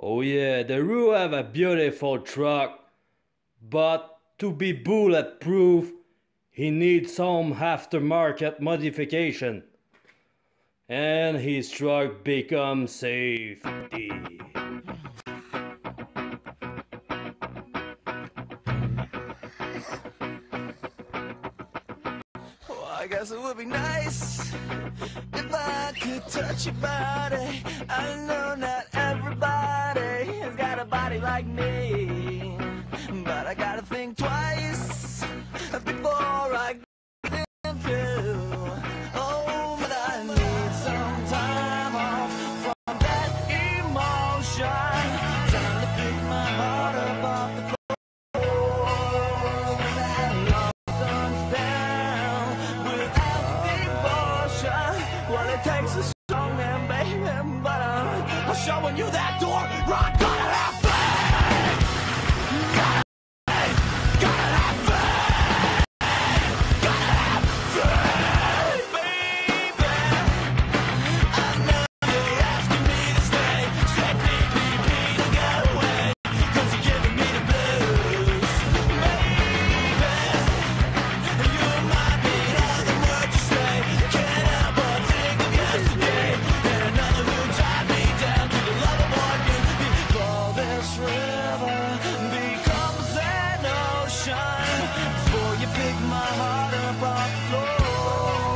Oh yeah, the Roo have a beautiful truck, but to be bulletproof, he needs some aftermarket modification. And his truck becomes safety. Well, I guess it would be nice if I could touch your body. I know not everybody has got a body like me, but I gotta think twice before I get into. Oh, but I need some time off from that emotion. Time to pick my heart up off the floor. That love comes down without devotion. Well, it takes a strong man, baby, but I'm showing you that door. Rock, gotta have faith. Gotta have faith. Gotta have faith, baby. I know you're asking me to stay. Say please don't go away, 'cause you're giving me the blues, baby. You might be other words you say. Can't help but think of yesterday and another who tied me down to the loverboy before this river becomes an ocean. Before you pick my heart up off the floor.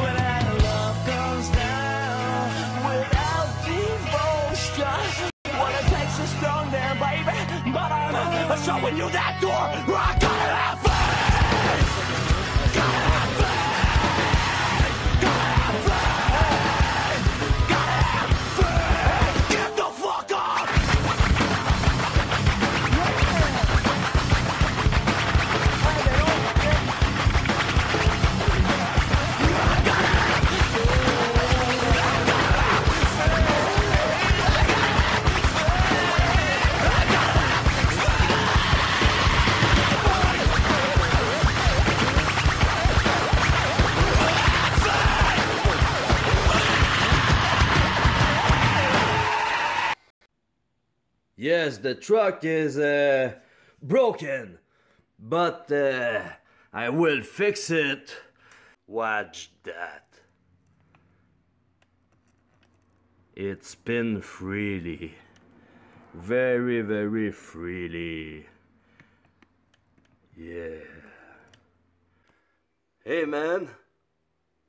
When that love comes down without devotion. Well, it takes a strong man, baby, but I'm showing you that door. I gotta have faith. Gotta have faith. Gotta have faith. Gotta have faith. Get the fuck up. Yes, the truck is broken, but I will fix it. Watch that. It spins freely. Very, very freely. Yeah. Hey man,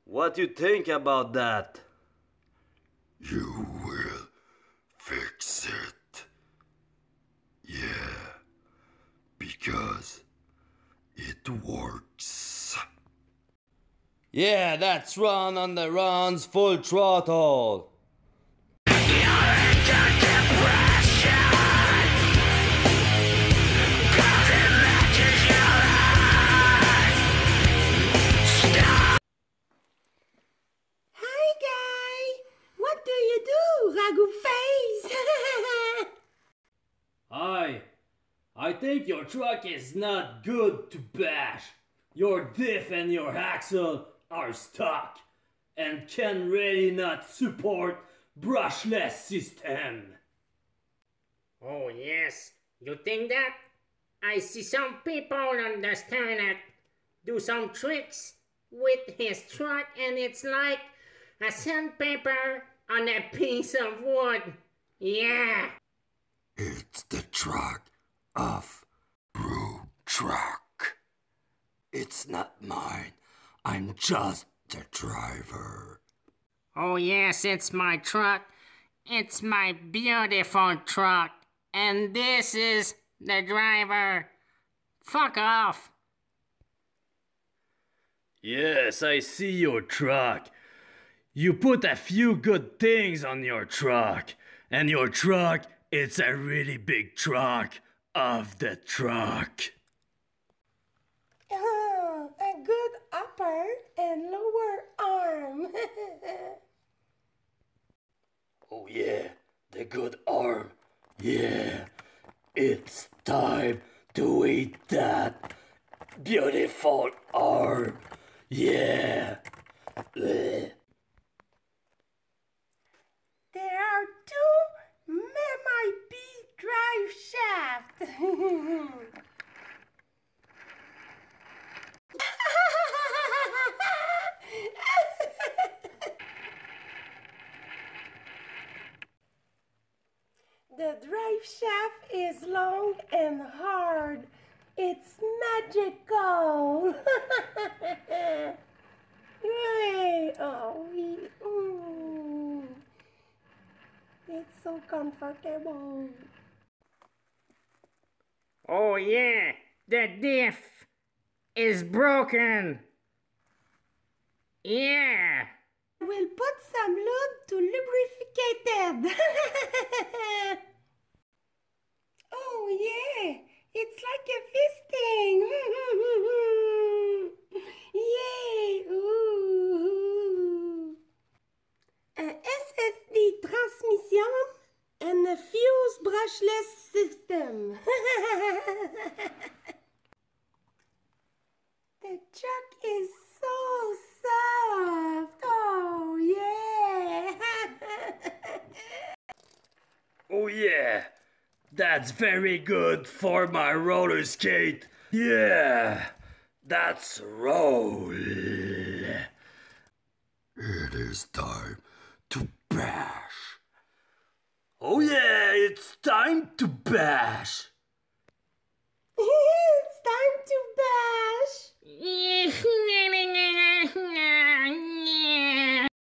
what you think about that? You will fix it. Yeah, because it works. Yeah, that's Ron on the Ron's full throttle. Hi, guy. What do you do, Ragu face? Hi, I think your truck is not good to bash. Your diff and your axle are stuck and can really not support brushless system. Oh yes, you think that? I see some people understand it. Do some tricks with his truck and it's like a sandpaper on a piece of wood. Yeah. It's the truck of Brew Truck. It's not mine. I'm just the driver. Oh yes, it's my truck. It's my beautiful truck. And this is the driver. Fuck off. Yes, I see your truck. You put a few good things on your truck. And your truck, it's a really big truck of the truck. Oh, a good upper and lower arm. Oh yeah, the good arm. Yeah, it's time to eat that beautiful arm. Yeah. Blech. There are too many shaft. The drive shaft is long and hard. It's magical. Yay! Oh, it's so comfortable. Oh yeah, the diff is broken. Yeah. We'll put some lube to lubricate it. Oh yeah, it's like a fisting. Yay! Ooh. A SSD transmission and a fuse brushless system. The truck is so soft. Oh yeah. Oh yeah, that's very good for my roller skate. Yeah, that's roll. It is time to bash. Oh yeah, it's time to bash.